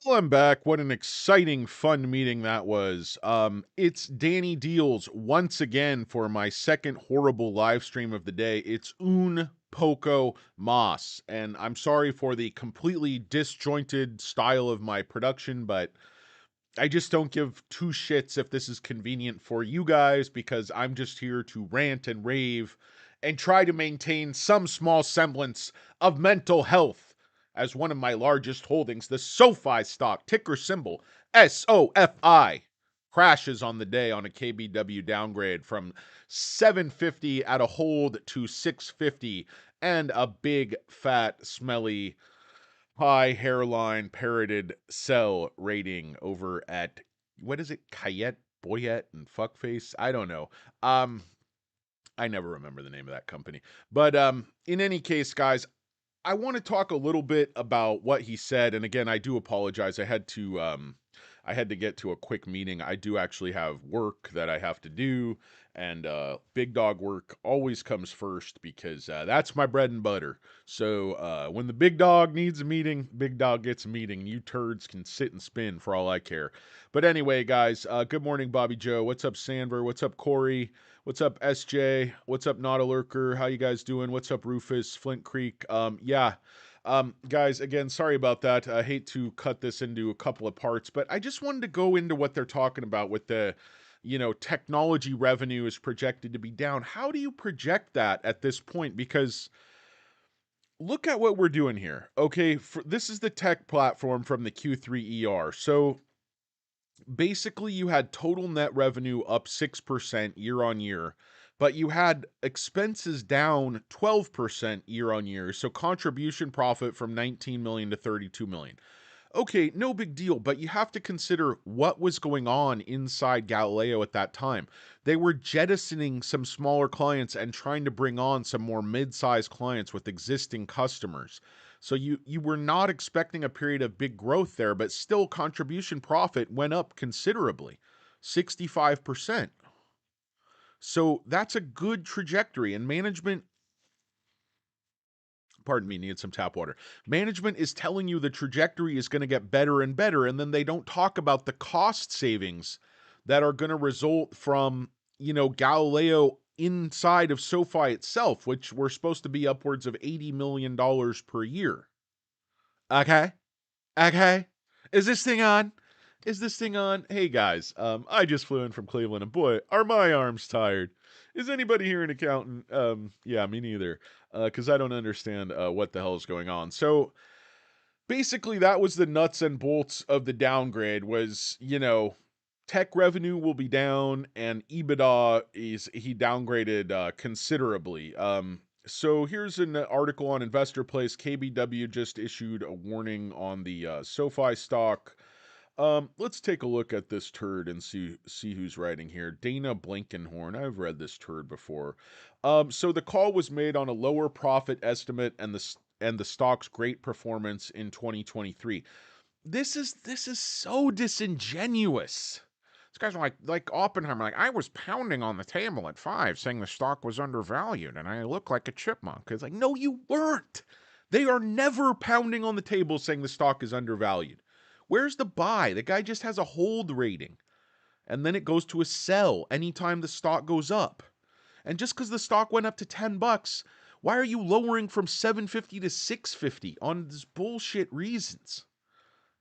Well, I'm back. What an exciting, fun meeting that was. It's Danny Deals once again for my second horrible live stream of the day. It's un poco mas. And I'm sorry for the completely disjointed style of my production, but I just don't give two shits if this is convenient for you guys because I'm just here to rant and rave and try to maintain some small semblance of mental health. As one of my largest holdings, the Sofi stock, ticker symbol SOFI, crashes on the day on a KBW downgrade from 750 at a hold to 650 and a big, fat, smelly high hairline parroted cell rating over at what is it? Kayet, Boyette, and Fuckface? I don't know. Um, I never remember the name of that company. But in any case, guys, I want to talk a little bit about what he said. And again, I do apologize. I had to get to a quick meeting. I do actually have work that I have to do, and big dog work always comes first because that's my bread and butter. So when the big dog needs a meeting, big dog gets a meeting. You turds can sit and spin for all I care. But anyway, guys, good morning, Bobby Joe. What's up, Sandver? What's up, Corey? What's up, SJ? What's up, Not a Lurker? How you guys doing? What's up, Rufus? Flint Creek? Guys, again, sorry about that. I hate to cut this into a couple of parts, but I just wanted to go into what they're talking about with the, technology revenue is projected to be down. How do you project that at this point? Because look at what we're doing here. Okay, this is the tech platform from the Q3 ER. So basically you had total net revenue up 6% year on year, but you had expenses down 12% year on year. So contribution profit from 19 million to 32 million. Okay, no big deal, but you have to consider what was going on inside Galileo at that time. They were jettisoning some smaller clients and trying to bring on some more mid-sized clients with existing customers. So you were not expecting a period of big growth there, but still contribution profit went up considerably, 65%. So that's a good trajectory, and management, pardon me, needed some tap water. Management is telling you the trajectory is going to get better and better, and then they don't talk about the cost savings that are going to result from, Galileo inside of SoFi itself, which were supposed to be upwards of $80 million per year. Okay. Okay. Is this thing on? Is this thing on? Hey guys, I just flew in from Cleveland and boy, are my arms tired. Is anybody here an accountant? Yeah, me neither. Because I don't understand what the hell is going on. So basically that was the nuts and bolts of the downgrade was, tech revenue will be down and EBITDA is he downgraded considerably. So here's an article on Investor Place. KBW just issued a warning on the SoFi stock. Let's take a look at this turd and see who's writing here. Dana Blankenhorn. I've read this turd before. So the call was made on a lower profit estimate and the stock's great performance in 2023. This is so disingenuous. These guys are like Oppenheimer, like I was pounding on the table at 5 saying the stock was undervalued and I look like a chipmunk. It's like, no, you weren't. They are never pounding on the table saying the stock is undervalued. Where's the buy? The guy just has a hold rating. And then it goes to a sell anytime the stock goes up. And just because the stock went up to $10, why are you lowering from 750 to 650 on this bullshit reasons?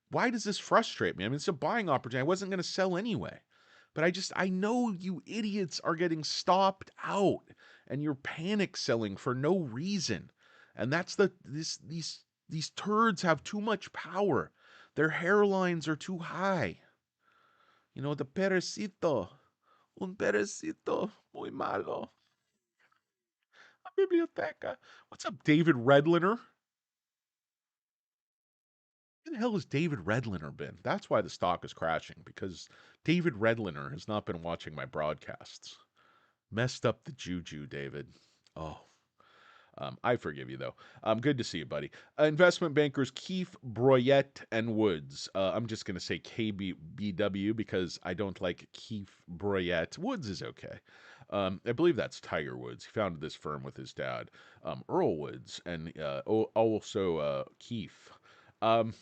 Why does this frustrate me? I mean, it's a buying opportunity. I wasn't going to sell anyway. But I know you idiots are getting stopped out and you're panic selling for no reason. And that's these turds have too much power. Their hairlines are too high. The perecito. Un perecito muy malo. A biblioteca. What's up, David Redliner? Where the hell has David Redliner been? That's why the stock is crashing, because David Redliner has not been watching my broadcasts. Messed up the juju, David. Oh, I forgive you, though. Good to see you, buddy. Investment bankers Keefe, Broyette, and Woods. I'm just going to say KBW because I don't like Keefe, Broyette. Woods is okay. I believe that's Tiger Woods. He founded this firm with his dad, Earl Woods, and also Keefe. Um,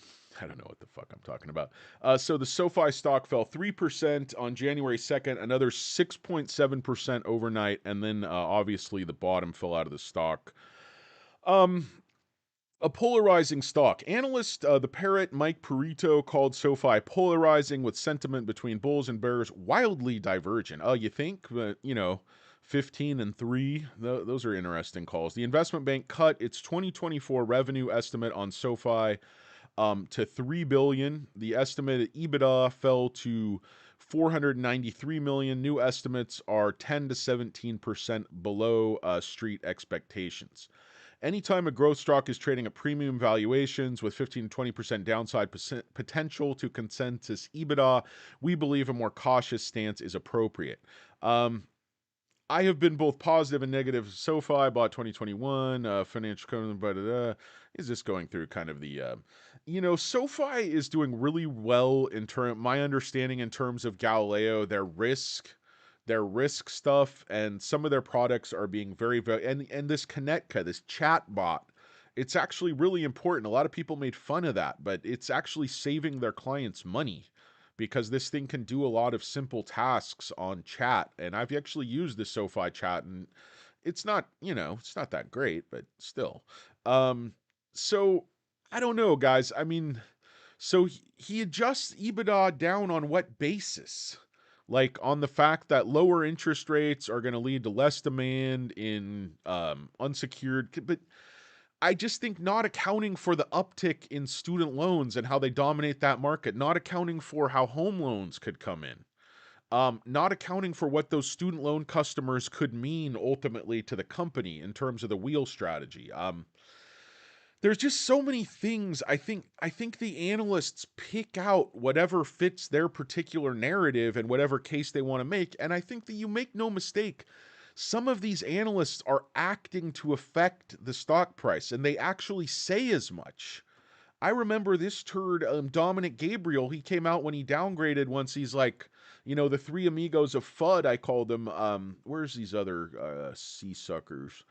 I don't know what the fuck I'm talking about. So the SoFi stock fell 3% on January 2nd, another 6.7% overnight, and then obviously the bottom fell out of the stock. Um, a polarizing stock. Analyst, the parrot Mike Perito called SoFi polarizing with sentiment between bulls and bears wildly divergent. Oh, you think? But, 15 and 3, those are interesting calls. The investment bank cut its 2024 revenue estimate on SoFi to 3 billion. The estimated EBITDA fell to 493 million. New estimates are 10 to 17% below street expectations. Anytime a growth stock is trading at premium valuations with 15 to 20% downside potential to consensus EBITDA, we believe a more cautious stance is appropriate. I have been both positive and negative. SoFi, I bought 2021, financial covenant, but is just going through kind of the, SoFi is doing really well in my understanding in terms of Galileo, their risk stuff, and some of their products are being very, and this Connectka, this chat bot, it's actually really important. A lot of people made fun of that, but it's actually saving their clients money because this thing can do a lot of simple tasks on chat. And I've actually used the SoFi chat, and it's not, it's not that great, but still. So I don't know, guys. I mean, so he adjusts EBITDA down on what basis? Like on the fact that lower interest rates are going to lead to less demand in unsecured, but I just think not accounting for the uptick in student loans and how they dominate that market, not accounting for how home loans could come in, not accounting for what those student loan customers could mean ultimately to the company in terms of the wheel strategy. There's just so many things. I think the analysts pick out whatever fits their particular narrative and whatever case they want to make. And I think that you make no mistake, some of these analysts are acting to affect the stock price, and they actually say as much. I remember this turd, Dominic Gabriel, he came out when he downgraded once. He's like, the three amigos of FUD, I called them. Where's these other sea suckers?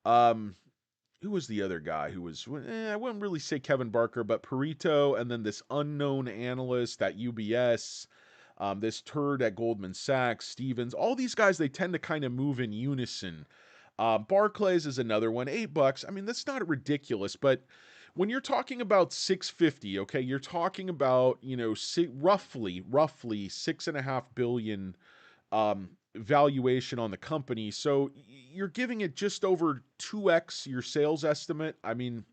Um, who was the other guy who was, I wouldn't really say Kevin Barker, but Perito, and then this unknown analyst at UBS, this turd at Goldman Sachs, Stevens, all these guys, they tend to kind of move in unison. Barclays is another one, $8. I mean, that's not ridiculous, but when you're talking about 650, okay, you're talking about, roughly 6.5 billion valuation on the company. So you're giving it just over 2x your sales estimate. I mean,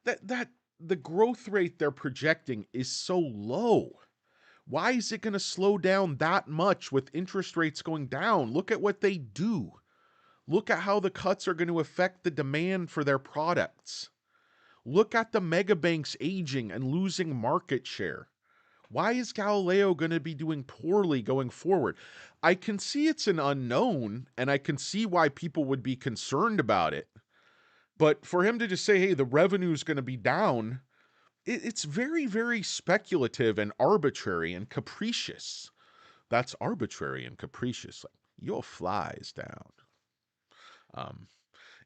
that the growth rate they're projecting is so low. Why is it going to slow down that much with interest rates going down? Look at what they do. Look at how the cuts are going to affect the demand for their products. Look at the mega banks aging and losing market share. Why is Galileo going to be doing poorly going forward? I can see it's an unknown, and I can see why people would be concerned about it. But for him to just say, hey, the revenue is going to be down, it's very, very speculative and arbitrary and capricious. That's arbitrary and capricious. Like, your fly is down. Um,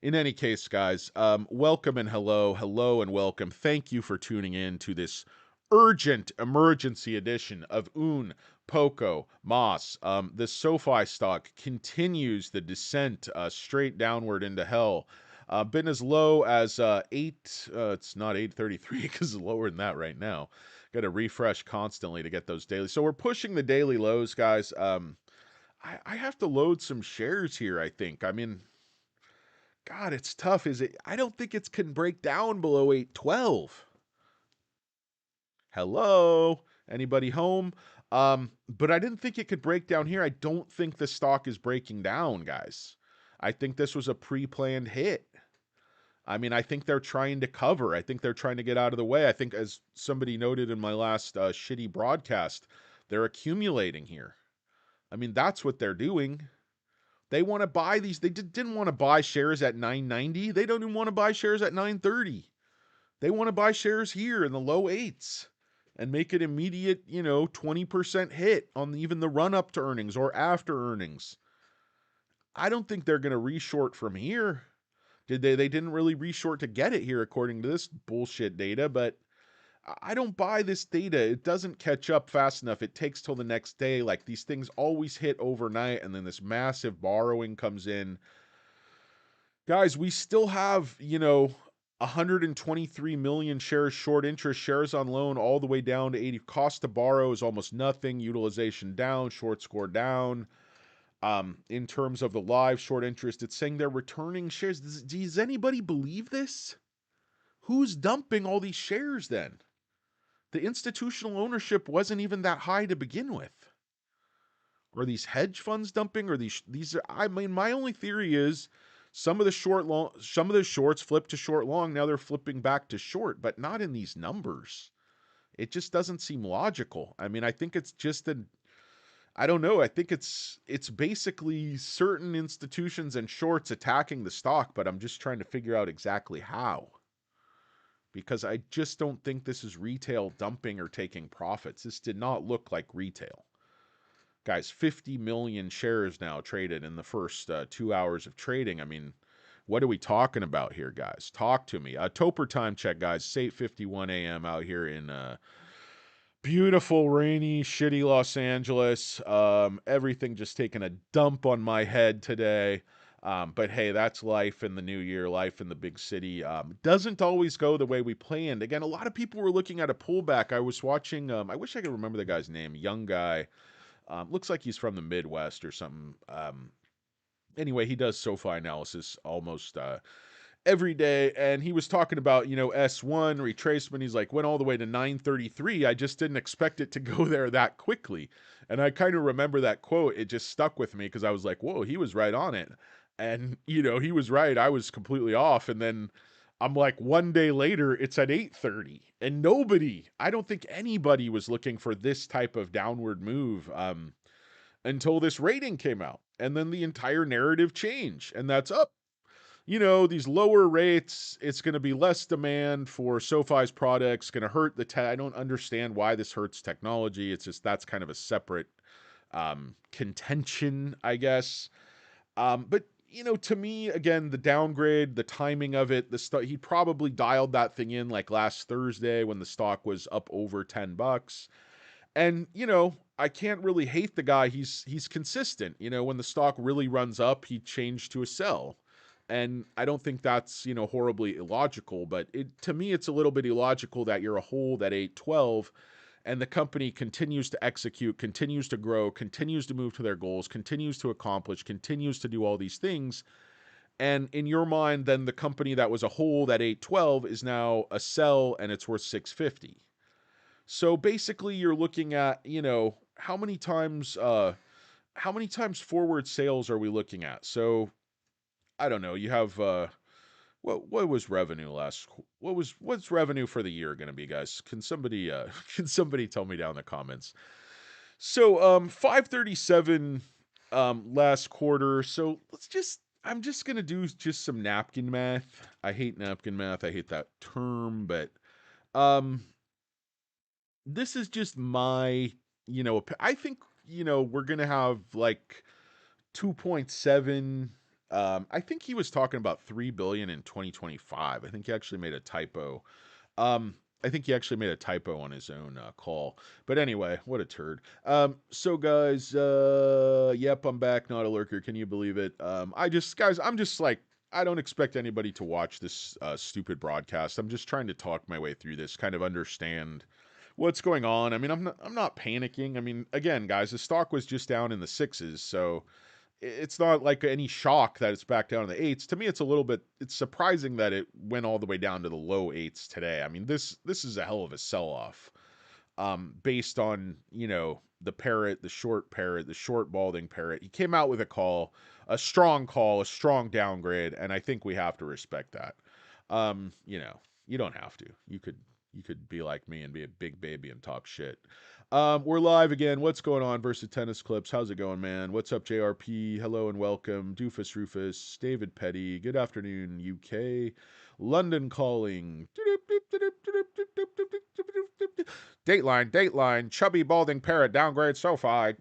in any case, guys, welcome and hello and welcome. Thank you for tuning in to this urgent emergency edition of Un Poco Mas. The SoFi stock continues the descent straight downward into hell. Been as low as it's not 833 because it's lower than that right now. Got to refresh constantly to get those daily. So we're pushing the daily lows, guys. I have to load some shares here, I think. I mean, God, it's tough. Is it? I don't think it can break down below 812. Hello? Anybody home? But I didn't think it could break down here. I don't think the stock is breaking down, guys. I think this was a pre-planned hit. I mean, I think they're trying to cover. I think they're trying to get out of the way. I think, as somebody noted in my last shitty broadcast, they're accumulating here. I mean, that's what they're doing. They want to buy these. They didn't want to buy shares at 990. They don't even want to buy shares at 930. They want to buy shares here in the low eights and make an immediate, 20% hit on even the run up to earnings or after earnings. I don't think they're going to reshort from here. Did they? They didn't really reshort to get it here according to this bullshit data, but I don't buy this data. It doesn't catch up fast enough. It takes till the next day. Like these things always hit overnight, and then this massive borrowing comes in. Guys, we still have, 123 million shares short interest, shares on loan all the way down to 80. Cost to borrow is almost nothing. Utilization down, short score down. In terms of the live short interest, it's saying they're returning shares. Does anybody believe this? Who's dumping all these shares then? The institutional ownership wasn't even that high to begin with. Are these hedge funds dumping? Or these are, I mean, my only theory is some of the shorts flipped to short long, now they're flipping back to short, but not in these numbers. It just doesn't seem logical. I mean, I think it's just I don't know. I think it's basically certain institutions and shorts attacking the stock, but I'm just trying to figure out exactly how. Because I just don't think this is retail dumping or taking profits. This did not look like retail. Guys, 50 million shares now traded in the first 2 hours of trading. I mean, what are we talking about here, guys? Talk to me. Toper time check, guys. It's 8:51 a.m. out here in beautiful, rainy, shitty Los Angeles. Everything just taking a dump on my head today. But hey, that's life in the new year, life in the big city. Doesn't always go the way we planned. Again, a lot of people were looking at a pullback. I was watching, I wish I could remember the guy's name, young guy. Looks like he's from the Midwest or something. Anyway, he does SoFi analysis almost every day, and he was talking about, S1 retracement. He's like, went all the way to 933. I just didn't expect it to go there that quickly. And I kind of remember that quote. It just stuck with me because I was like, whoa, he was right on it. And, he was right. I was completely off. And then I'm like, one day later, it's at 830. And I don't think anybody was looking for this type of downward move until this rating came out. And then the entire narrative changed. And that's up. These lower rates, it's going to be less demand for SoFi's products, going to hurt I don't understand why this hurts technology. It's just that's kind of a separate contention, I guess. But to me, again, the downgrade, the timing of it, he probably dialed that thing in like last Thursday when the stock was up over $10. And, I can't really hate the guy. He's consistent. When the stock really runs up, he changed to a sell. And I don't think that's, horribly illogical, but to me, it's a little bit illogical that you're a hold at 812 and the company continues to execute, continues to grow, continues to move to their goals, continues to accomplish, continues to do all these things. And in your mind, then the company that was a hold at 812 is now a sell and it's worth 650. So basically you're looking at, how many times forward sales are we looking at? So I don't know. You have what was revenue what's revenue for the year going to be, guys? Can somebody can somebody tell me down in the comments? So 537 last quarter. So I'm just going to do just some napkin math. I hate napkin math. I hate that term, but um this is just my, I think, we're going to have like 2.7. I think he was talking about 3 billion in 2025. I think he actually made a typo. Um, I think he actually made a typo on his own call. But anyway, what a turd. So guys, yep, I'm back. Not a lurker. Can you believe it? Guys, I'm just like, I don't expect anybody to watch this stupid broadcast. I'm just trying to talk my way through this, kind of understand what's going on. I mean, I'm not panicking. I mean, again, guys, the stock was just down in the sixes, so it's not like any shock that it's back down in the eights. To me, it's surprising that it went all the way down to the low eights today. I mean, this is a hell of a sell-off. Based on, the short balding parrot. He came out with a strong call, a strong downgrade, and I think we have to respect that. You don't have to. You could be like me and be a big baby and talk shit. We're live again. What's going on, Versus Tennis Clips? How's it going, man? What's up, JRP? Hello and welcome. Doofus Rufus, David Petty. Good afternoon, UK. London calling. Dateline. Chubby balding parrot downgrade SoFi.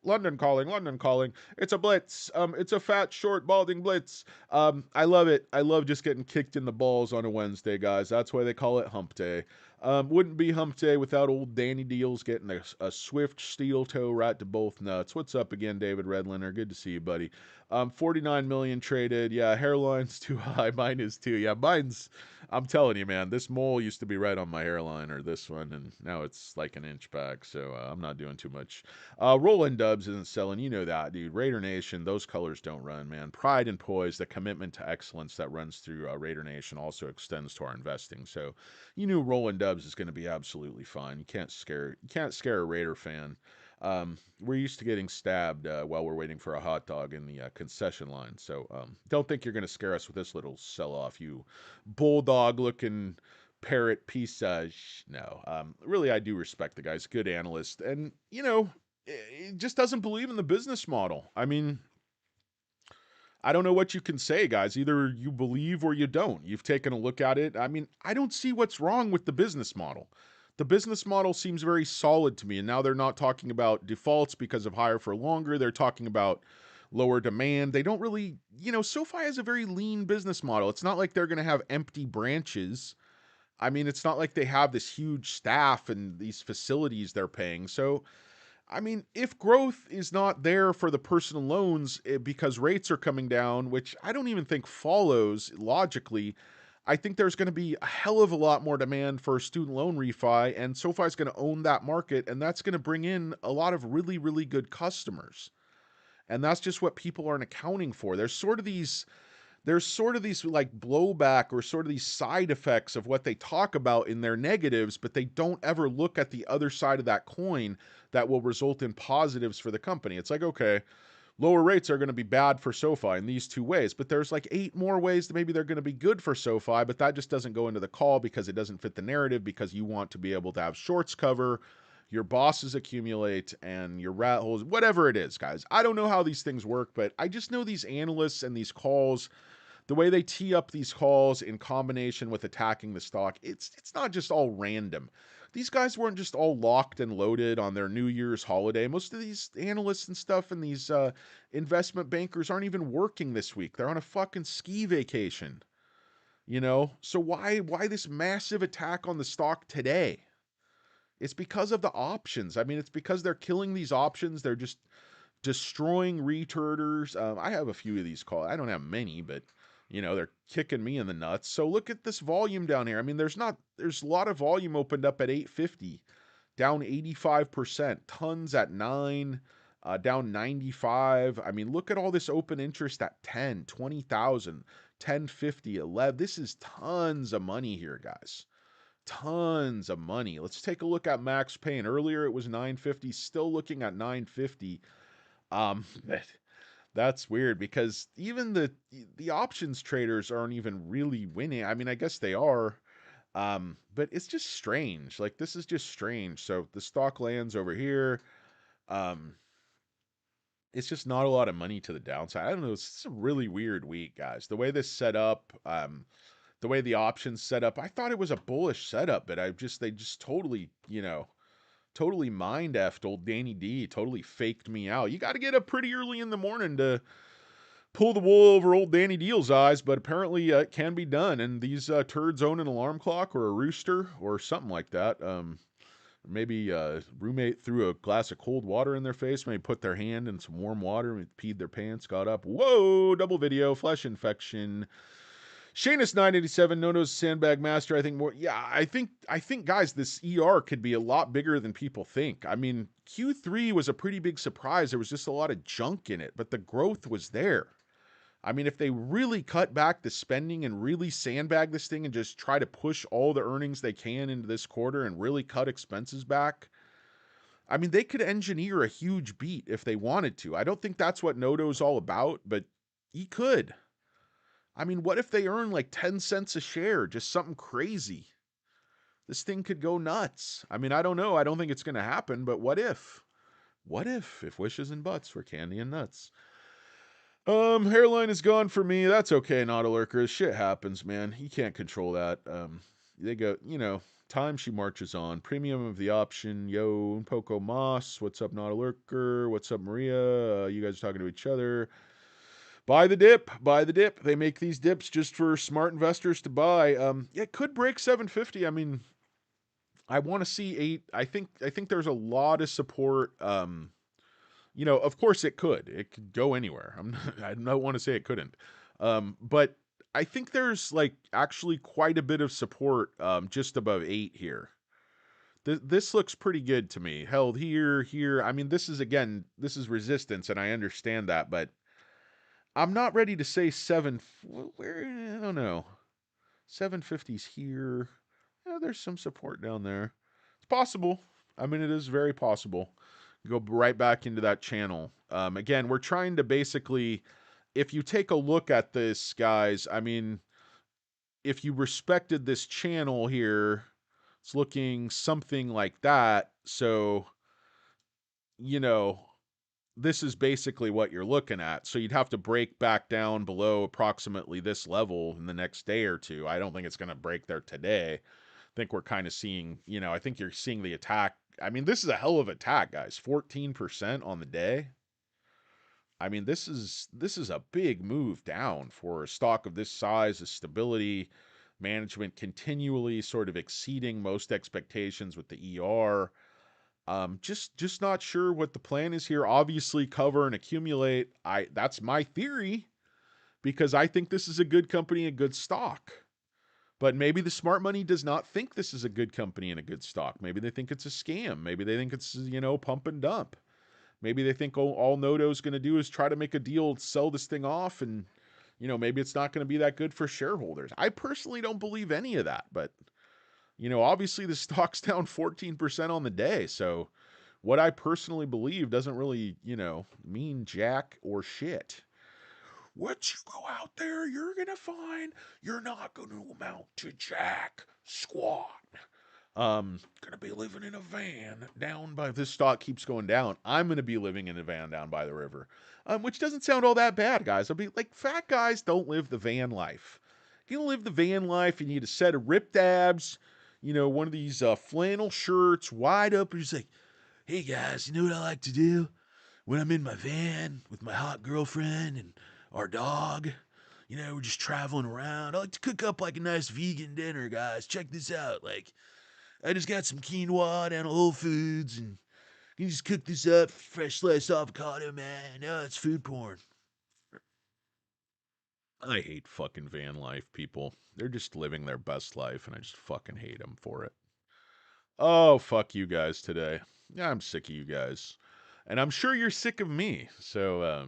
London calling. It's a blitz. It's a fat, short, balding blitz. I love it. I love just getting kicked in the balls on a Wednesday, guys. That's why they call it hump day. Wouldn't be hump day without old Danny Deals getting a swift steel toe right to both nuts. What's up again, David Redliner? Good to see you, buddy. 49 million traded. Yeah, hairline's too high. Mine is too. Yeah, mine's. I'm telling you, man. This mole used to be right on my hairline, or this one, and now it's like an inch back. So I'm not doing too much. Roland Dubs isn't selling. You know that, dude. Raider Nation. Those colors don't run, man. Pride and poise, the commitment to excellence that runs through Raider Nation, also extends to our investing. So you knew Roland Dubs is going to be absolutely fine. You can't scare a Raider fan. We're used to getting stabbed while we're waiting for a hot dog in the concession line. So don't think you're going to scare us with this little sell-off, you bulldog-looking parrot piece. No, really, I do respect the guy's good analyst, and he just doesn't believe in the business model. I mean, I don't know what you can say, guys. Either you believe or you don't. You've taken a look at it. I mean, I don't see what's wrong with the business model. The business model seems very solid to me. And now they're not talking about defaults because of higher for longer. They're talking about lower demand. They don't really, SoFi has a very lean business model. It's not like they're going to have empty branches. I mean, it's not like they have this huge staff and these facilities they're paying. So, I mean, if growth is not there for the personal loans because rates are coming down, which I don't even think follows logically, I think there's going to be a hell of a lot more demand for student loan refi, and SoFi is going to own that market, and that's going to bring in a lot of really, really good customers. And that's just what people aren't accounting for. There's sort of these like blowback or sort of these side effects of what they talk about in their negatives, but they don't ever look at the other side of that coin that will result in positives for the company. It's like, okay, lower rates are going to be bad for SoFi in these two ways, but there's like 8 more ways that maybe they're going to be good for SoFi, but that just doesn't go into the call because it doesn't fit the narrative, because you want to be able to have shorts cover, your bosses accumulate, and your rat holes, whatever it is, guys. I don't know how these things work, but I just know these analysts and these calls, the way they tee up these calls in combination with attacking the stock, it's not just all random. These guys weren't just all locked and loaded on their New Year's holiday. Most of these analysts and stuff and these investment bankers aren't even working this week. They're on a fucking ski vacation, So why this massive attack on the stock today? It's because of the options. I mean, it's because they're killing these options. They're just destroying retarders. I have a few of these calls. I don't have many, but they're kicking me in the nuts. So look at this volume down here. I mean, there's a lot of volume opened up at 850, down 85%, tons at 9, down 95. I mean, look at all this open interest at 10, 20,000, 1050, 11. This is tons of money here, guys. Tons of money. Let's take a look at Max Payne. Earlier it was 950, still looking at 950. Um, that's weird because even the options traders aren't even really winning. I mean, I guess they are. But it's just strange. Like, this is just strange. So the stock lands over here. Um, it's just not a lot of money to the downside. I don't know. It's a really weird week, guys. The way this set up, the way the options set up, I thought it was a bullish setup, but they just totally, totally mind effed old Danny D, totally faked me out. You got to get up pretty early in the morning to pull the wool over old Danny Deal's eyes, but apparently it can be done. And these turds own an alarm clock or a rooster or something like that. Maybe roommate threw a glass of cold water in their face, maybe put their hand in some warm water, peed their pants, got up. Whoa, double video, flesh infection. Shanus 987, Nono's sandbag master. I think more. Yeah, I think guys, this ER could be a lot bigger than people think. I mean, Q3 was a pretty big surprise. There was just a lot of junk in it, but the growth was there. I mean, if they really cut back the spending and really sandbag this thing and just try to push all the earnings they can into this quarter and really cut expenses back, I mean, they could engineer a huge beat if they wanted to. I don't think that's what Noto's all about, but he could. I mean, what if they earn like 10 cents a share? Just something crazy. This thing could go nuts. I mean, I don't know. I don't think it's going to happen, but what if? What if wishes and buts were candy and nuts? Hairline is gone for me. That's okay, not a lurker. Shit happens, man. You can't control that. They go, time she marches on. Premium of the option. Yo, Poco Moss. What's up, not a lurker? What's up, Maria? You guys are talking to each other. Buy the dip. Buy the dip. They make these dips just for smart investors to buy. It could break 750. I mean, I want to see 8. I think there's a lot of support. Of course it could. It could go anywhere. I don't want to say it couldn't. But I think there's like actually quite a bit of support just above 8 here. This looks pretty good to me. Held here, here. I mean, this is resistance, and I understand that, but I'm not ready to say 7. Where I don't know. 750's here. Yeah, there's some support down there. It's possible. I mean, it is very possible. Go right back into that channel. Again, we're trying to basically, if you take a look at this, guys, I mean, if you respected this channel here, it's looking something like that. So, you know, this is basically what you're looking at. So you'd have to break back down below approximately this level in the next day or two. I don't think it's going to break there today. I think we're kind of seeing, I think you're seeing the attack. I mean, this is a hell of an attack, guys. 14% on the day. I mean, this is a big move down for a stock of this size, of stability, management continually sort of exceeding most expectations with the ER. Just not sure what the plan is here. Obviously, cover and accumulate. That's my theory because I think this is a good company, a good stock. But maybe the smart money does not think this is a good company and a good stock. Maybe they think it's a scam. Maybe they think it's, pump and dump. Maybe they think all Noto's going to do is try to make a deal, sell this thing off, and, maybe it's not going to be that good for shareholders. I personally don't believe any of that, but, obviously the stock's down 14% on the day. So what I personally believe doesn't really, mean jack or shit. What you go out there, you're going to find you're not going to amount to jack squat. Gonna be living in a van down by this stock keeps going down. I'm gonna be living in a van down by the river. Which doesn't sound all that bad, guys. I'll be like, fat guys don't live the van life. If you don't live the van life, you need a set of ripped abs, one of these flannel shirts, wide up, and just like, hey guys, you know what I like to do when I'm in my van with my hot girlfriend and our dog? We're just traveling around. I like to cook up like a nice vegan dinner, guys. Check this out. Like, I just got some quinoa down at Whole Foods, and you can just cook this up. Fresh sliced avocado, man. Oh, it's food porn. I hate fucking van life people. They're just living their best life, and I just fucking hate them for it. Oh, fuck you guys today. Yeah, I'm sick of you guys. And I'm sure you're sick of me. So,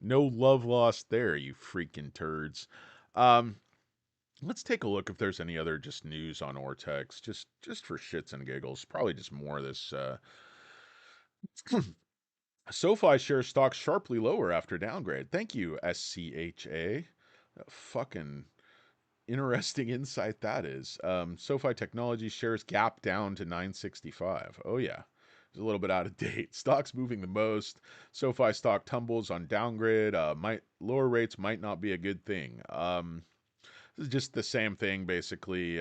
no love lost there, you freaking turds. Um, let's take a look if there's any other just news on Ortex, just for shits and giggles. Probably just more of this. SoFi shares stock sharply lower after downgrade. Thank you, SCHA. Fucking interesting insight that is. SoFi Technology shares gap down to 965. Oh yeah, it's a little bit out of date. Stocks moving the most. SoFi stock tumbles on downgrade. Might lower rates might not be a good thing. This is just the same thing basically.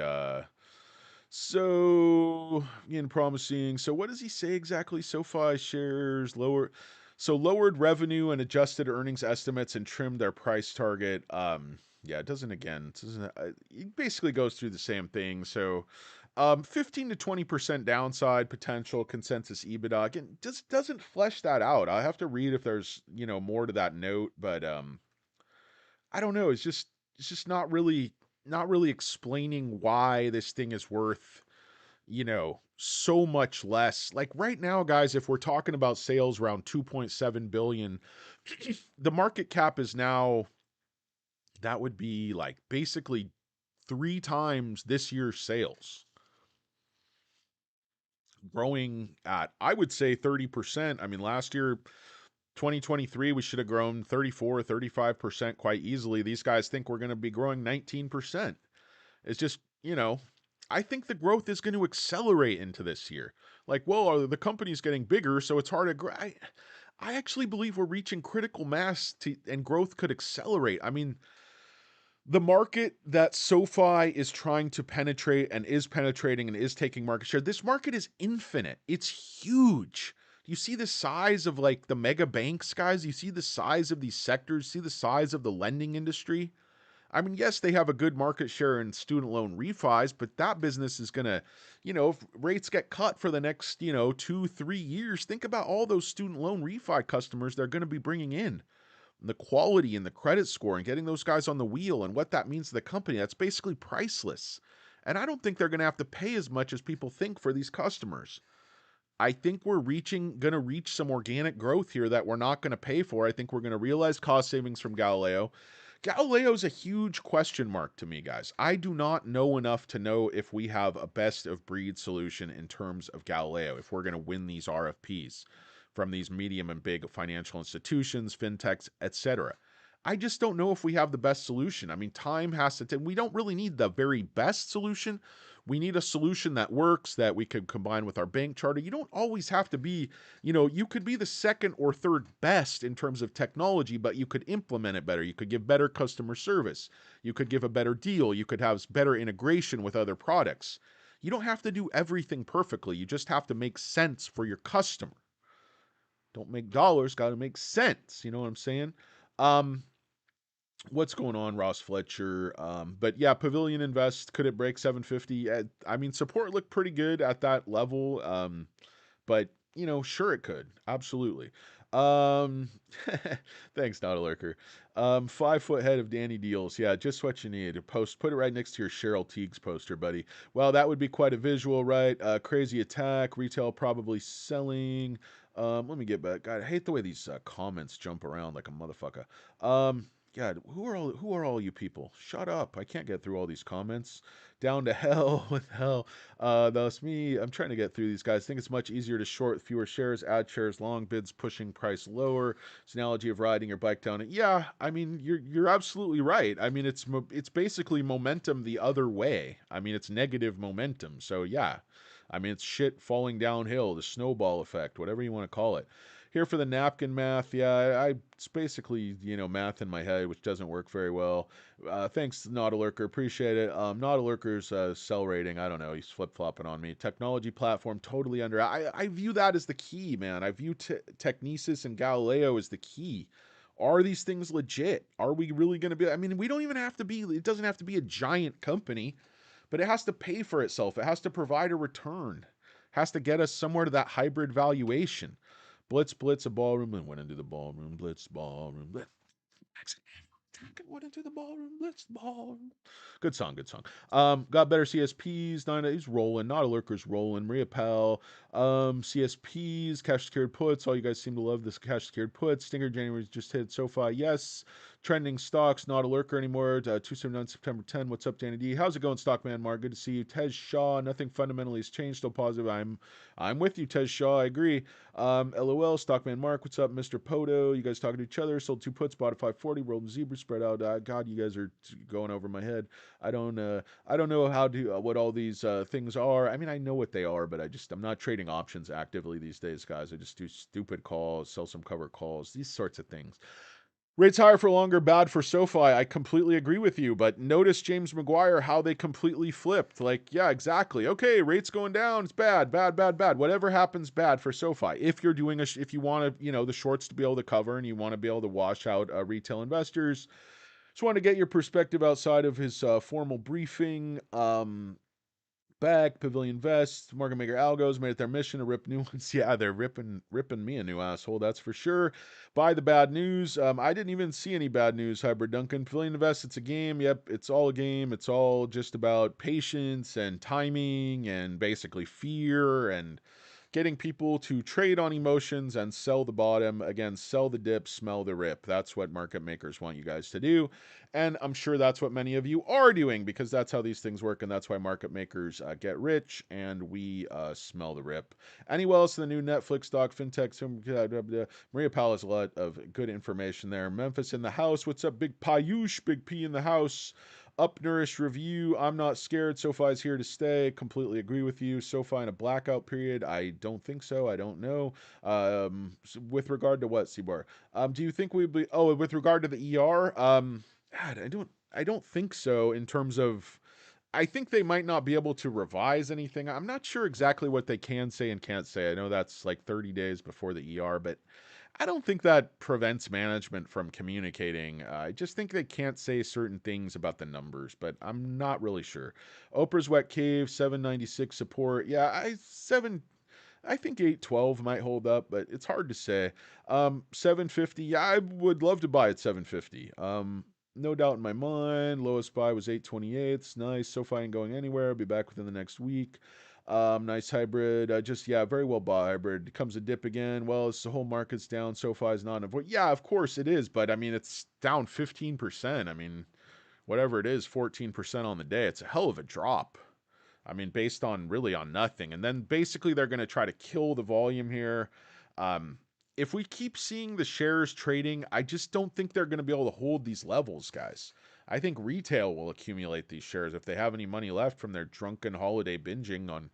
So, again, promising. So, what does he say exactly? SoFi shares lower. So, lowered revenue and adjusted earnings estimates and trimmed their price target. Yeah, it doesn't again. It doesn't. It basically goes through the same thing. So, 15 to 20% downside potential consensus EBITDA. Again, just doesn't flesh that out. I have to read if there's more to that note, but I don't know. It's just not really explaining why this thing is worth, so much less. Like right now, guys, if we're talking about sales around 2.7 billion, the market cap is now that would be like basically 3 times this year's sales. Growing at I would say 30%. I mean, last year 2023 we should have grown 34, 35% quite easily. These guys think we're going to be growing 19%. It's just, I think the growth is going to accelerate into this year. Like, well, the company's getting bigger, so it's hard to grow. I actually believe we're reaching critical mass and growth could accelerate. I mean, the market that SoFi is trying to penetrate and is penetrating and is taking market share, this market is infinite. It's huge. You see the size of like the mega banks, guys? You see the size of these sectors? See the size of the lending industry? I mean, yes, they have a good market share in student loan refis, but that business is going to, if rates get cut for the next, 2, 3 years, think about all those student loan refi customers they're going to be bringing in. And the quality and the credit score and getting those guys on the wheel and what that means to the company, that's basically priceless. And I don't think they're going to have to pay as much as people think for these customers. I think we're going to reach some organic growth here that we're not going to pay for. I think we're going to realize cost savings from Galileo. Galileo's a huge question mark to me, guys. I do not know enough to know if we have a best of breed solution in terms of Galileo, if we're going to win these RFPs from these medium and big financial institutions, fintechs, etc. I just don't know if we have the best solution. I mean, time has to, we don't really need the very best solution. We need a solution that works, that we could combine with our bank charter. You don't always have to be, you could be the second or third best in terms of technology, but you could implement it better. You could give better customer service. You could give a better deal. You could have better integration with other products. You don't have to do everything perfectly. You just have to make sense for your customer. Don't make dollars, got to make sense. You know what I'm saying? Um, what's going on, Ross Fletcher? But yeah, Pavilion Invest, could it break 750? I mean, support looked pretty good at that level. But sure it could. Absolutely. Um, thanks, not a lurker. 5 foot head of Danny Deals. Yeah, just what you need. Put it right next to your Cheryl Teagues poster, buddy. Well, that would be quite a visual, right? Crazy attack. Retail probably selling. Let me get back. God, I hate the way these comments jump around like a motherfucker. God, who are all you people? Shut up! I can't get through all these comments. Down to hell with hell. Thus me, I'm trying to get through these guys. I think it's much easier to short fewer shares, add shares, long bids, pushing price lower. It's an analogy of riding your bike down. Yeah, I mean you're absolutely right. I mean it's basically momentum the other way. I mean it's negative momentum. So yeah, I mean it's shit falling downhill, the snowball effect, whatever you want to call it. Here for the napkin math. Yeah, it's basically math in my head, which doesn't work very well. Thanks, Nautilurker. Appreciate it. Nautilurker's sell rating, I don't know. He's flip-flopping on me. Technology platform, totally under. I view that as the key, man. I view Technesis and Galileo as the key. Are these things legit? Are we really going to be? I mean, we don't even have to be, it doesn't have to be a giant company, but it has to pay for itself. It has to provide a return. It has to get us somewhere to that hybrid valuation. Blitz, a ballroom, and went into the ballroom. Blitz, ballroom, blitz. Went into the ballroom, blitz, ballroom. Good song, good song. Got better CSPs. He's rolling. Not a lurker's rolling. Maria Pal. CSPs, cash secured puts. All you guys seem to love this cash secured puts. Stinger January just hit SoFi. Yes. Trending stocks. Not a lurker anymore. 279 September 10. What's up, Danny D? How's it going, Stockman Mark? Good to see you. Tej Shaw. Nothing fundamentally has changed. Still positive. I'm with you, Tej Shaw. I agree. LOL, Stockman Mark, what's up, Mr. Poto? You guys talking to each other? Sold 2 puts, bought a 540, rolled a zebra, spread out. God, you guys are going over my head. I don't know how to what all these things are. I mean, I know what they are, but I'm not trading options actively these days, guys. I just do stupid calls, sell some cover calls, these sorts of things. Rates higher for longer, bad for SoFi. I completely agree with you, but notice James McGuire, how they completely flipped. Like, yeah, exactly. Okay, rates going down. It's bad, bad, bad, bad. Whatever happens, bad for SoFi. If you're doing if you want to, the shorts to be able to cover and you want to be able to wash out retail investors, just want to get your perspective outside of his formal briefing. Back, Pavilion Vest, Market Maker Algos made it their mission to rip new ones. Yeah, they're ripping me a new asshole, that's for sure. Buy the bad news. I didn't even see any bad news, Hybrid Duncan. Pavilion Vest, it's a game. Yep, it's all a game. It's all just about patience and timing and basically fear and getting people to trade on emotions and sell the bottom. Again, sell the dip, smell the rip. That's what market makers want you guys to do. And I'm sure that's what many of you are doing because that's how these things work. And that's why market makers get rich and we smell the rip. Anywhere else in the new Netflix stock, fintech, Maria Powell has a lot of good information there. Memphis in the house. What's up, Big Payush? Big P in the house. Upnourished review. I'm not scared. SoFi's here to stay. Completely agree with you. SoFi in a blackout period. I don't think so. I don't know. With regard to what, Seabar? Do you think we'd be? Oh, with regard to the ER. God, I don't think so. In terms of, I think they might not be able to revise anything. I'm not sure exactly what they can say and can't say. I know that's like 30 days before the ER, but I don't think that prevents management from communicating. I just think they can't say certain things about the numbers, but I'm not really sure. Oprah's Wet Cave 796 support. Yeah, I think 812 might hold up, but it's hard to say. 750. Yeah, I would love to buy at 750. No doubt in my mind. Lowest buy was 828. It's nice. SoFi ain't going anywhere. I'll be back within the next week. Nice hybrid. Yeah, very well bought hybrid. Comes a dip again. Well, it's the whole market's down. SoFi's not avoid. Yeah, of course it is, but I mean, it's down 15%. I mean, whatever it is, 14% on the day. It's a hell of a drop. I mean, based on really on nothing. And then basically they're going to try to kill the volume here. Um, if we keep seeing the shares trading, I just don't think they're going to be able to hold these levels, guys. I think retail will accumulate these shares if they have any money left from their drunken holiday binging on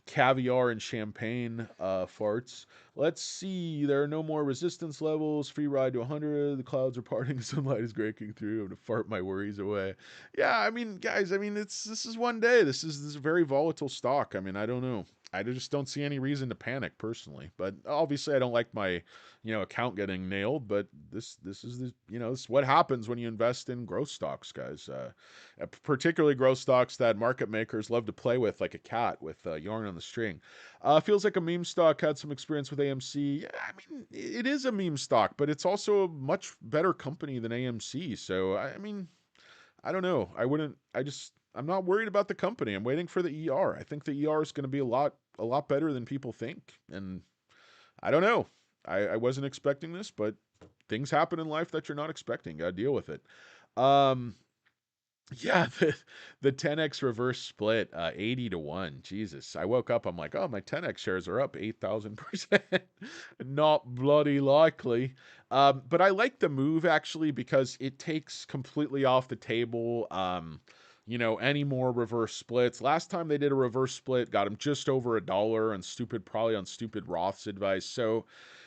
caviar and champagne farts. Let's see. There are no more resistance levels. Free ride to 100. The clouds are parting. Sunlight is breaking through. I'm gonna fart my worries away. Yeah, I mean, guys. I mean, this is one day. This is a very volatile stock. I mean, I don't know. I just don't see any reason to panic personally. But obviously, I don't like my account getting nailed. But this is this is what happens when you invest in growth stocks, guys. Particularly growth stocks that market makers love to play with like a cat with yarn on the string. Feels like a meme stock had some experience with AMC. Yeah, I mean, it is a meme stock, but it's also a much better company than AMC. So, I mean, I don't know. I'm not worried about the company. I'm waiting for the ER. I think the ER is going to be a lot better than people think. And I don't know. I wasn't expecting this, but things happen in life that you're not expecting. Got to deal with it. Um, yeah, the 10x reverse split, 80 to 1. Jesus. I woke up, I'm like, oh, my 10x shares are up 8,000%. Not bloody likely. But I like the move actually because it takes completely off the table any more reverse splits. Last time they did a reverse split, got them just over $1 and probably on stupid Roth's advice. So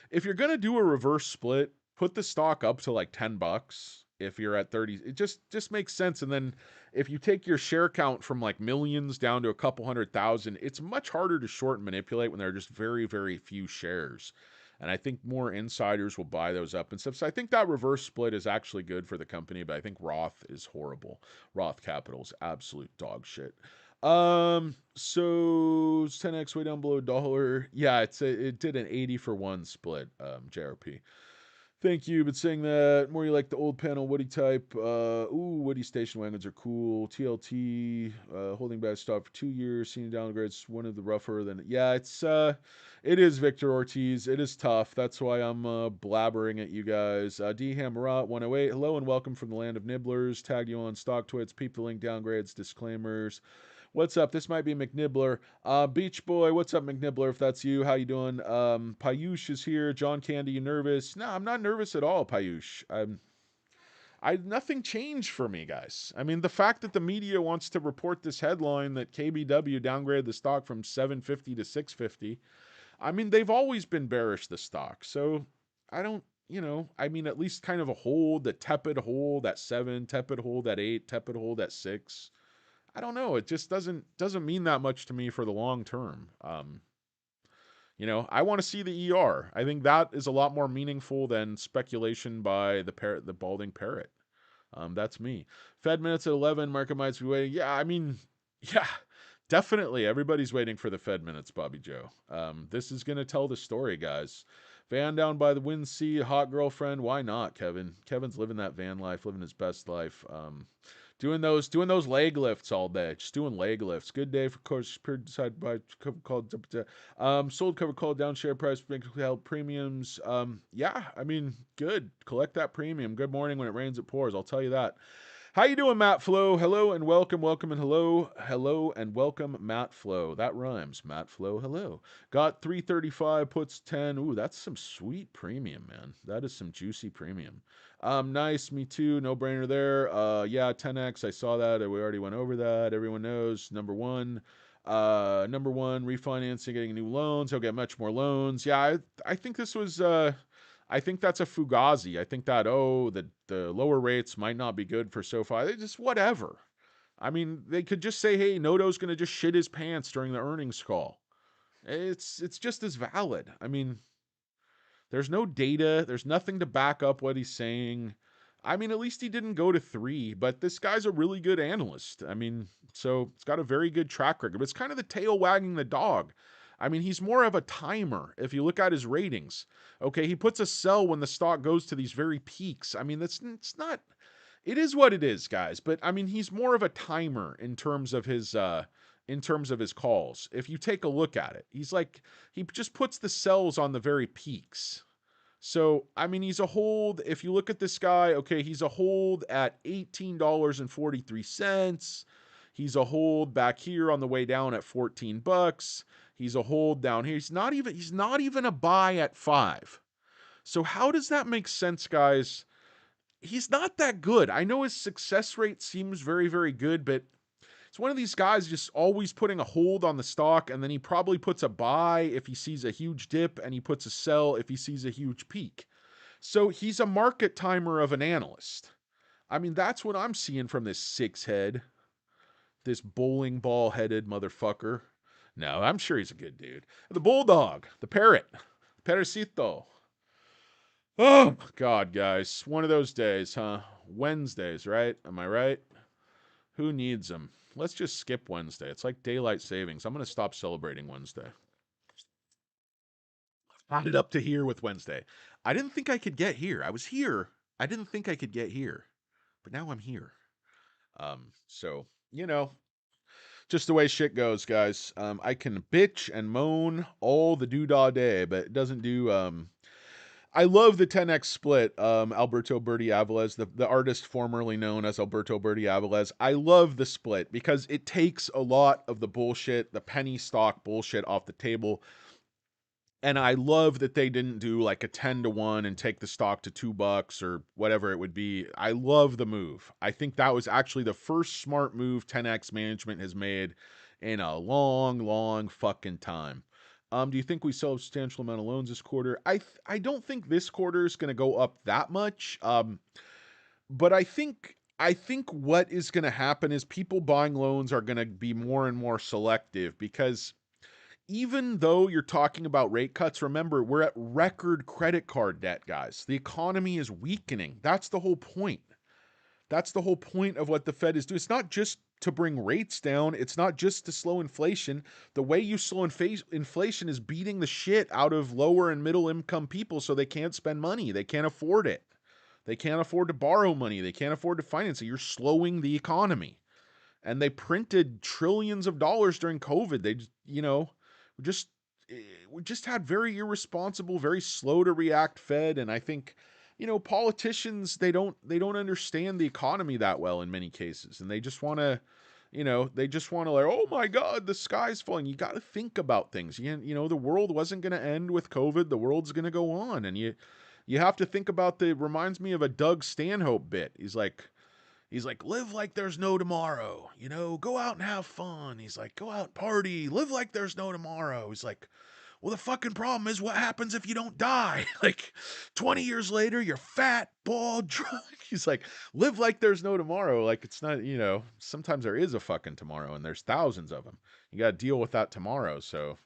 if you're gonna do a reverse split, put the stock up to like $10 if you're at 30. It just makes sense. And then if you take your share count from like millions down to a couple 100,000, it's much harder to short and manipulate when there are just very, very few shares. And I think more insiders will buy those up and stuff. So I think that reverse split is actually good for the company, but I think Roth is horrible. Roth Capital's absolute dog shit. So 10x way down below $1. Yeah, it did an 80 for 1 split, JRP. Thank you, but saying that more you like the old panel Woody type. Woody station wagons are cool. TLT, holding back stock for 2 years, seeing downgrades, one of the rougher than yeah, it is Victor Ortiz. It is tough. That's why I'm blabbering at you guys. D Hamarat 108. Hello and welcome from the land of nibblers. Tagged you on stock twits. Peep the link downgrades, disclaimers. What's up? This might be McNibbler. Beach Boy, what's up, McNibbler? If that's you, how you doing? Payush is here. John Candy, you nervous? No, I'm not nervous at all, Payush. Nothing changed for me, guys. I mean, the fact that the media wants to report this headline that KBW downgraded the stock from 750 to 650. I mean, they've always been bearish, the stock. So I don't, I mean, at least kind of a hold, the tepid hold at 7, tepid hold at 8, tepid hold at 6. I don't know. It just doesn't mean that much to me for the long term. I want to see the ER. I think that is a lot more meaningful than speculation by the balding parrot. That's me. Fed minutes at 11. Market might be waiting. Yeah, I mean, yeah, definitely. Everybody's waiting for the Fed minutes, Bobby Joe. This is gonna tell the story, guys. Van down by the wind sea, hot girlfriend. Why not, Kevin? Kevin's living that van life, living his best life. Doing those leg lifts all day, just doing leg lifts. Good day for course decided by cover call. Sold cover call down share price held premiums. Yeah, I mean good. Collect that premium. Good morning when it rains it pours. I'll tell you that. How you doing, Matt Flo? Hello and welcome, welcome and hello and welcome, Matt Flo. That rhymes. Matt Flo, hello. Got 335 puts 10. Ooh, that's some sweet premium, man. That is some juicy premium. Nice, me too. No brainer there. Yeah, 10x. I saw that. We already went over that. Everyone knows. Number one, refinancing, getting new loans. He'll get much more loans. Yeah, I think this was. I think that's a fugazi. I think that the lower rates might not be good for SoFi. They just whatever. I mean, they could just say, hey, Noto's going to just shit his pants during the earnings call. It's just as valid. I mean, There's no data. There's nothing to back up what he's saying. I mean, at least he didn't go to 3, but this guy's a really good analyst. I mean, so it's got a very good track record. But it's kind of the tail wagging the dog. I mean, he's more of a timer if you look at his ratings. Okay, he puts a sell when the stock goes to these very peaks. I mean, it's not, it is what it is, guys. But I mean, he's more of a timer in terms of his calls. If you take a look at it, he just puts the sells on the very peaks. So, I mean, he's a hold. If you look at this guy, okay, he's a hold at $18.43. He's a hold back here on the way down at $14. He's a hold down here. He's not even a buy at 5. So how does that make sense, guys? He's not that good. I know his success rate seems very, very good, but it's one of these guys just always putting a hold on the stock, and then he probably puts a buy if he sees a huge dip, and he puts a sell if he sees a huge peak. So he's a market timer of an analyst. I mean, that's what I'm seeing from this six head, this bowling ball headed motherfucker. No, I'm sure he's a good dude. The bulldog, the parrot, Perecito. Oh, God, guys. One of those days, huh? Wednesdays, right? Am I right? Who needs them? Let's just skip Wednesday. It's like daylight savings. I'm going to stop celebrating Wednesday. Had it up to here with Wednesday. I didn't think I could get here. I was here. I didn't think I could get here. But now I'm here. So, just the way shit goes, guys. I can bitch and moan all the doodah day, but it doesn't do I love the 10x split, Alberto Berti Aviles, the artist formerly known as Alberto Berti Aviles. I love the split because it takes a lot of the bullshit, the penny stock bullshit off the table. And I love that they didn't do like a 10-1 and take the stock to $2 or whatever it would be. I love the move. I think that was actually the first smart move 10x management has made in a long, long fucking time. Do you think we sell a substantial amount of loans this quarter? I don't think this quarter is going to go up that much. But I think what is going to happen is people buying loans are going to be more and more selective because even though you're talking about rate cuts, remember, we're at record credit card debt, guys. The economy is weakening. That's the whole point. That's the whole point of what the Fed is doing. It's not just to bring rates down. It's not just to slow inflation. The way you slow inflation is beating the shit out of lower and middle income people so they can't spend money. They can't afford it. They can't afford to borrow money. They can't afford to finance it. You're slowing the economy. And they printed trillions of dollars during COVID. They just we just had very irresponsible, very slow to react Fed, and I think politicians they don't understand the economy that well in many cases, and they just want to like, oh my God, the sky's falling. You got to think about things. The world wasn't going to end with COVID. The world's going to go on, and you have to think about reminds me of a Doug Stanhope bit. He's like, live like there's no tomorrow. Go out and have fun. He's like, go out and party. Live like there's no tomorrow. He's like, well, the fucking problem is what happens if you don't die? Like 20 years later, you're fat, bald, drunk. He's like, live like there's no tomorrow. Like it's not, sometimes there is a fucking tomorrow and there's thousands of them. You got to deal with that tomorrow. So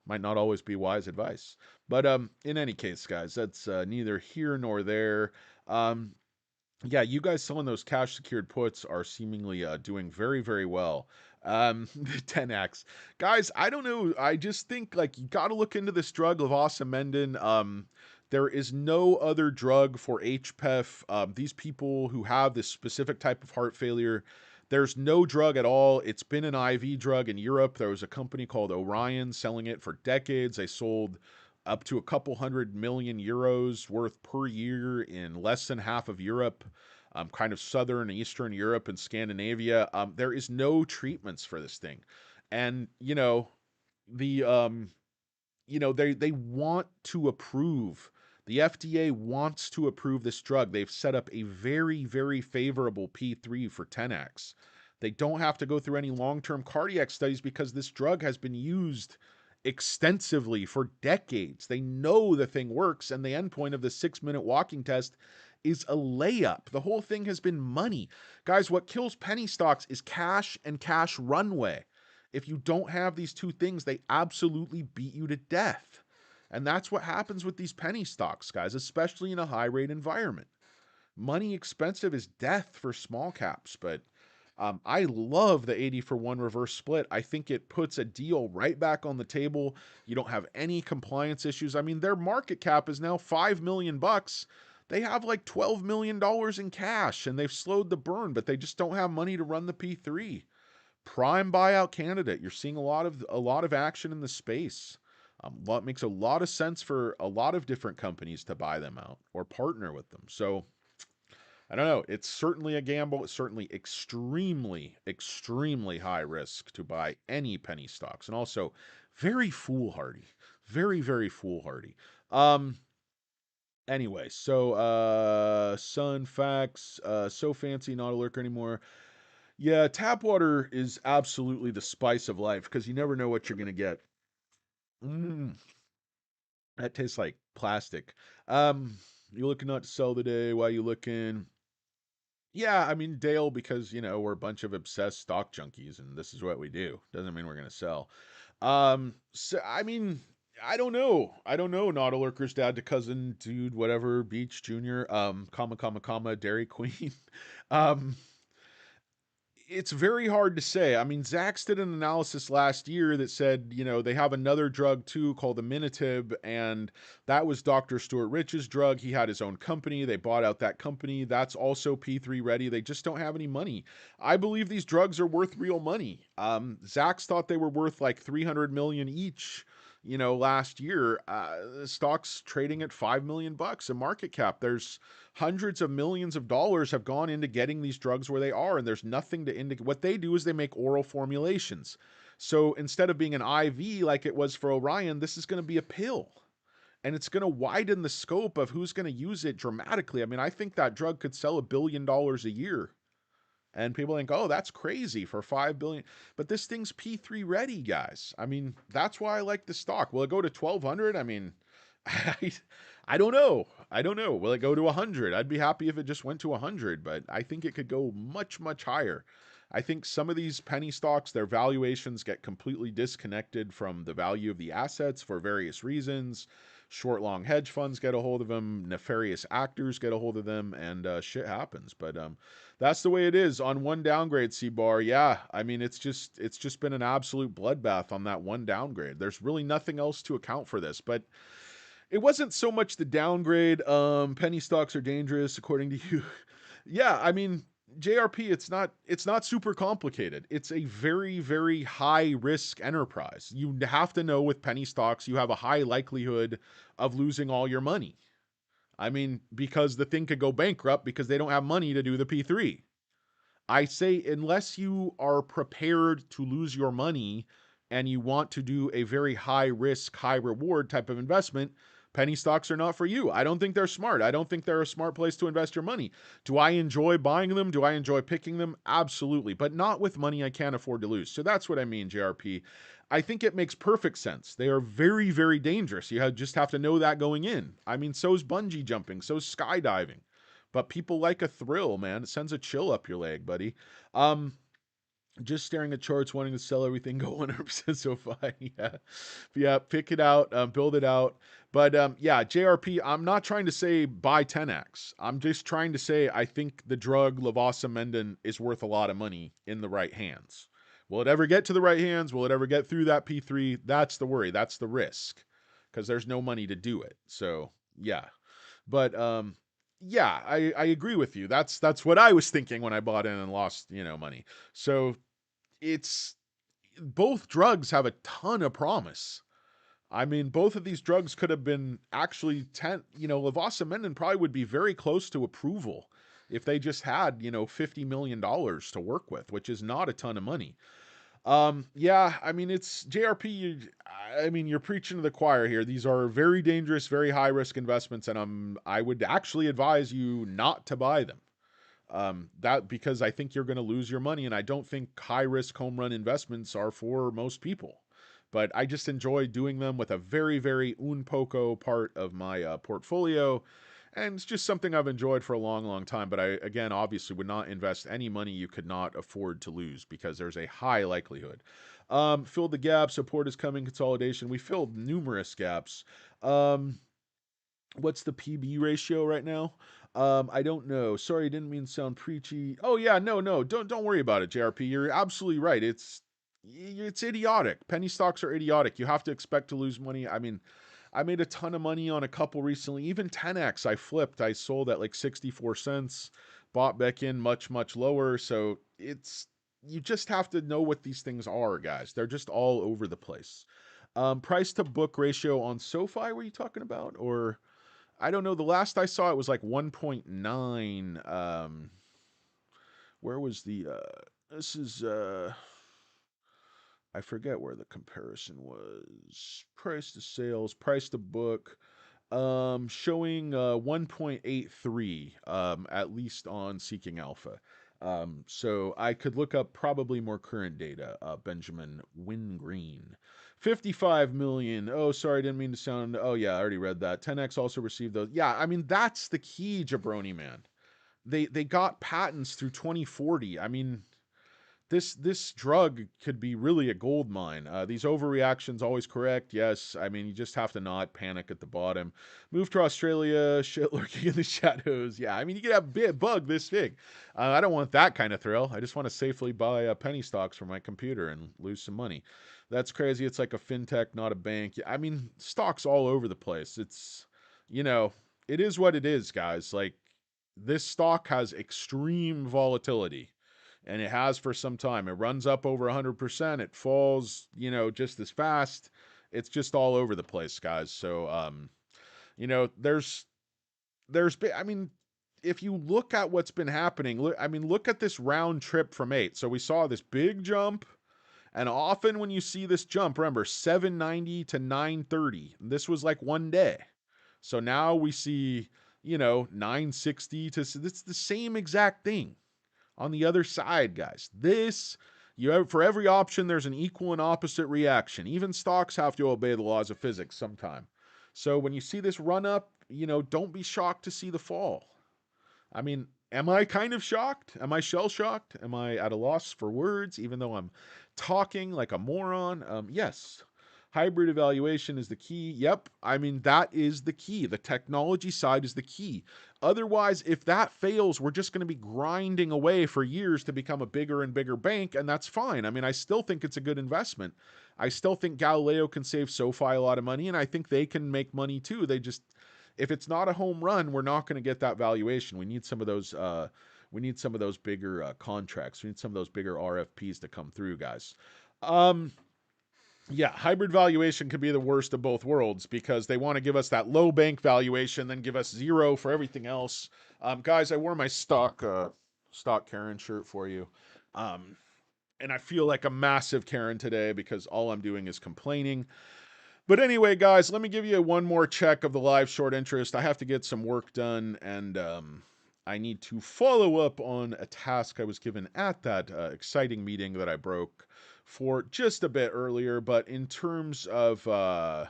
might not always be wise advice. But in any case, guys, that's neither here nor there. Yeah, you guys selling those cash secured puts are seemingly doing very, very well. The 10x guys, I don't know. I just think like you got to look into this drug, levosimendan. There is no other drug for HPEF. These people who have this specific type of heart failure, there's no drug at all. It's been an IV drug in Europe. There was a company called Orion selling it for decades. They sold up to a couple €100 million worth per year in less than half of Europe, kind of southern and eastern Europe and Scandinavia. There is no treatments for this thing, and the they want to approve. The FDA wants to approve this drug. They've set up a very, very favorable P3 for 10x. They don't have to go through any long-term cardiac studies because this drug has been used extensively for decades. They know the thing works, and the endpoint of the 6-minute walking test is a layup. The whole thing has been money. Guys, what kills penny stocks is cash and cash runway. If you don't have these two things, they absolutely beat you to death. And that's what happens with these penny stocks, guys, especially in a high rate environment. Money expensive is death for small caps, but I love the 80 for 1 reverse split. I think it puts a deal right back on the table. You don't have any compliance issues. I mean, their market cap is now 5 million bucks. They have like 12 million dollars in cash and they've slowed the burn, but they just don't have money to run the P3. Prime buyout candidate. You're seeing a lot of action in the space. What makes a lot of sense for a lot of different companies to buy them out or partner with them. So I don't know. It's certainly a gamble. It's certainly extremely, extremely high risk to buy any penny stocks, and also very foolhardy. Very, very foolhardy. Um. Anyway, so Sun Facts, so fancy, not a lurker anymore. Yeah, tap water is absolutely the spice of life because you never know what you're gonna get. Mm, that tastes like plastic. You looking not to sell today? Why you looking? Yeah, I mean Dale, because we're a bunch of obsessed stock junkies, and this is what we do. Doesn't mean we're gonna sell. So I mean, I don't know. I don't know. Not a lurker's dad to cousin, dude, whatever, Beach Junior, comma, Dairy Queen. um, it's very hard to say. I mean, Zax did an analysis last year that said, they have another drug too called Aminatib, and that was Dr. Stuart Rich's drug. He had his own company. They bought out that company. That's also P3 ready. They just don't have any money. I believe these drugs are worth real money. Zax thought they were worth like 300 million each. Last year, the stock's trading at 5 million bucks a market cap. There's hundreds of millions of dollars have gone into getting these drugs where they are, and there's nothing to indicate. What they do is they make oral formulations. So instead of being an IV like it was for Orion, this is going to be a pill. And it's going to widen the scope of who's going to use it dramatically. I mean, I think that drug could sell $1 billion a year. And people think, oh, that's crazy for 5 billion. But this thing's P3 ready, guys. I mean, that's why I like the stock. Will it go to 1200? I mean, I, I don't know. I don't know. Will it go to 100? I'd be happy if it just went to 100, but I think it could go much, much higher. I think some of these penny stocks, their valuations get completely disconnected from the value of the assets for various reasons. Short, long hedge funds get a hold of them. Nefarious actors get a hold of them, and shit happens. But that's the way it is on one downgrade, C-Bar. Yeah, I mean, it's just been an absolute bloodbath on that one downgrade. There's really nothing else to account for this, but it wasn't so much the downgrade. Penny stocks are dangerous, according to you. Yeah, I mean, JRP, it's not super complicated. It's a very, very high risk enterprise. You have to know with penny stocks, you have a high likelihood of losing all your money. I mean, because the thing could go bankrupt because they don't have money to do the P3. I say, unless you are prepared to lose your money and you want to do a very high risk, high reward type of investment, penny stocks are not for you. I don't think they're smart. I don't think they're a smart place to invest your money. Do I enjoy buying them? Do I enjoy picking them? Absolutely, but not with money I can't afford to lose. So that's what I mean, JRP. I think it makes perfect sense. They are very, very dangerous. Just have to know that going in. I mean, so's bungee jumping, so's skydiving. But people like a thrill, man. It sends a chill up your leg, buddy. Um, just staring at charts, wanting to sell everything, go 100% so far. Yeah, yeah. Pick it out, build it out. But yeah, JRP. I'm not trying to say buy 10x. I'm just trying to say I think the drug levosimendan is worth a lot of money in the right hands. Will it ever get to the right hands? Will it ever get through that P3? That's the worry. That's the risk, because there's no money to do it. So yeah, but yeah, I agree with you. That's what I was thinking when I bought in and lost money. So it's both drugs have a ton of promise. I mean, both of these drugs could have been actually levosimendan probably would be very close to approval if they just had $50 million to work with, which is not a ton of money. Yeah, I mean, it's JRP. I mean, you're preaching to the choir here. These are very dangerous, very high risk investments, and I would actually advise you not to buy them. That because I think you're going to lose your money, and I don't think high risk home run investments are for most people. But I just enjoy doing them with a very, very un poco part of my portfolio. And it's just something I've enjoyed for a long, long time. But I, again, obviously would not invest any money you could not afford to lose because there's a high likelihood. Filled the gap. Support is coming. Consolidation. We filled numerous gaps. Um, what's the PB ratio right now? I don't know. Sorry, I didn't mean to sound preachy. Oh yeah, no, don't worry about it, JRP. You're absolutely right. It's idiotic. Penny stocks are idiotic. You have to expect to lose money. I mean, I made a ton of money on a couple recently. Even 10x, I flipped. I sold at like 64 cents, bought back in much lower. So you just have to know what these things are, guys. They're just all over the place. Price to book ratio on SoFi, were you talking about? Or I don't know. The last I saw it was like 1.9. Where was this is, I forget where the comparison was. Price to sales, price to book, showing 1.83, at least on Seeking Alpha. So I could look up probably more current data. Benjamin Wingreen. 55 million. Oh, sorry, I didn't mean to sound. Oh, yeah, I already read that. 10x also received those. Yeah, I mean, that's the key, Jabroni Man. They got patents through 2040. I mean, this drug could be really a gold mine. These overreactions always correct. Yes, I mean you just have to not panic at the bottom. Move to Australia. Shit lurking in the shadows. Yeah, I mean you could have a big bug this big. I don't want that kind of thrill. I just want to safely buy penny stocks for my computer and lose some money. That's crazy. It's like a fintech, not a bank. I mean stocks all over the place. It's you know it is what it is, guys. Like this stock has extreme volatility and it has for some time. It runs up over 100%. It falls, just as fast. It's just all over the place, guys. So, you know, I mean, if you look at what's been happening, look at this round trip from 8. So we saw this big jump, and often when you see this jump, remember 790 to 930. This was like one day. So now we see, 960 to it's the same exact thing on the other side, guys. For every option, there's an equal and opposite reaction. Even stocks have to obey the laws of physics sometime. So when you see this run up, don't be shocked to see the fall. I mean, am I kind of shocked? Am I shell shocked? Am I at a loss for words, even though I'm talking like a moron? Yes. Hybrid evaluation is the key. Yep. I mean, that is the key. The technology side is the key. Otherwise, if that fails, we're just going to be grinding away for years to become a bigger and bigger bank, and that's fine. I mean, I still think it's a good investment. I still think Galileo can save SoFi a lot of money, and I think they can make money too. If it's not a home run, we're not going to get that valuation. We need some of those. We need some of those bigger contracts. We need some of those bigger RFPs to come through, guys. Um, yeah, hybrid valuation could be the worst of both worlds because they want to give us that low bank valuation, then give us zero for everything else. Guys, I wore my stock Karen shirt for you. Um, and I feel like a massive Karen today because all I'm doing is complaining. But anyway, guys, let me give you one more check of the live short interest. I have to get some work done, and I need to follow up on a task I was given at that exciting meeting that I broke for just a bit earlier. But in terms of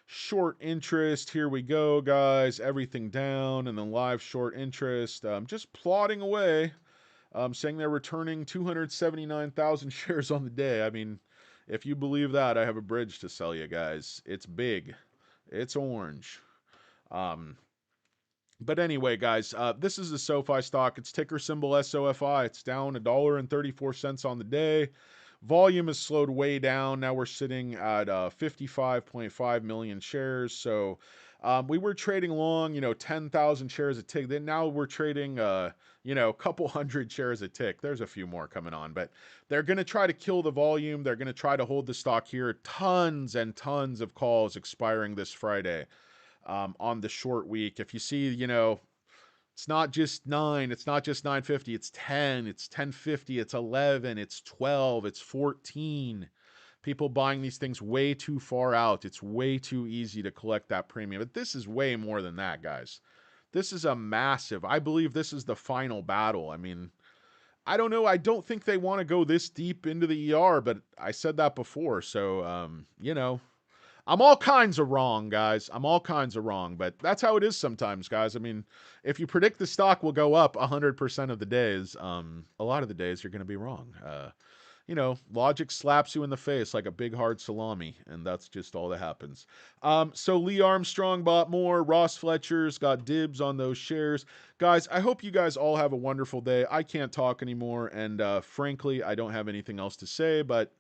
short interest, here we go, guys. Everything down, and then live short interest. Just plodding away, saying they're returning 279,000 shares on the day. I mean, if you believe that, I have a bridge to sell you guys. It's big. It's orange. Um, but anyway, guys, this is the SoFi stock. It's ticker symbol SOFI. It's down $1.34 on the day. Volume has slowed way down. Now we're sitting at 55.5 million shares. So we were trading long, 10,000 shares a tick. Then now we're trading, a couple hundred shares a tick. There's a few more coming on, but they're going to try to kill the volume. They're going to try to hold the stock here. Tons and tons of calls expiring this Friday on the short week. If you see, it's not just 9, it's not just 950, it's 10, it's 1050, it's 11, it's 12, it's 14. People buying these things way too far out. It's way too easy to collect that premium. But this is way more than that, guys. This is a massive, I believe this is the final battle. I mean, I don't know. I don't think they want to go this deep into the ER, but I said that before. So, I'm all kinds of wrong, guys. I'm all kinds of wrong, but that's how it is sometimes, guys. I mean, if you predict the stock will go up 100% of the days, a lot of the days you're going to be wrong. logic slaps you in the face like a big hard salami, and that's just all that happens. So Lee Armstrong bought more. Ross Fletcher's got dibs on those shares. Guys, I hope you guys all have a wonderful day. I can't talk anymore, and frankly, I don't have anything else to say, but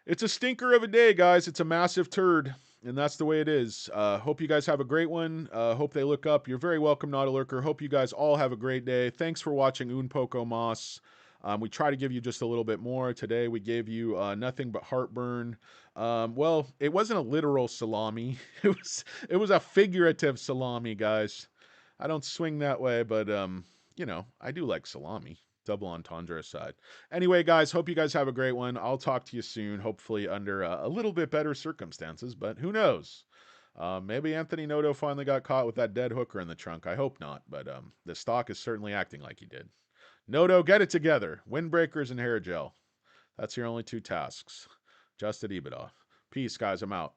it's a stinker of a day, guys. It's a massive turd, and that's the way it is. Hope you guys have a great one. Hope they look up. You're very welcome, Not a Lurker. Hope you guys all have a great day. Thanks for watching Un Poco Mas. We try to give you just a little bit more. Today we gave you nothing but heartburn. Well, it wasn't a literal salami. It was a figurative salami, guys. I don't swing that way, but I do like salami. Double entendre aside. Anyway, guys, hope you guys have a great one. I'll talk to you soon, hopefully under a little bit better circumstances, but who knows? Maybe Anthony Noto finally got caught with that dead hooker in the trunk. I hope not, but the stock is certainly acting like he did. Noto, get it together. Windbreakers and hair gel. That's your only two tasks. Just at EBITDA. Peace, guys. I'm out.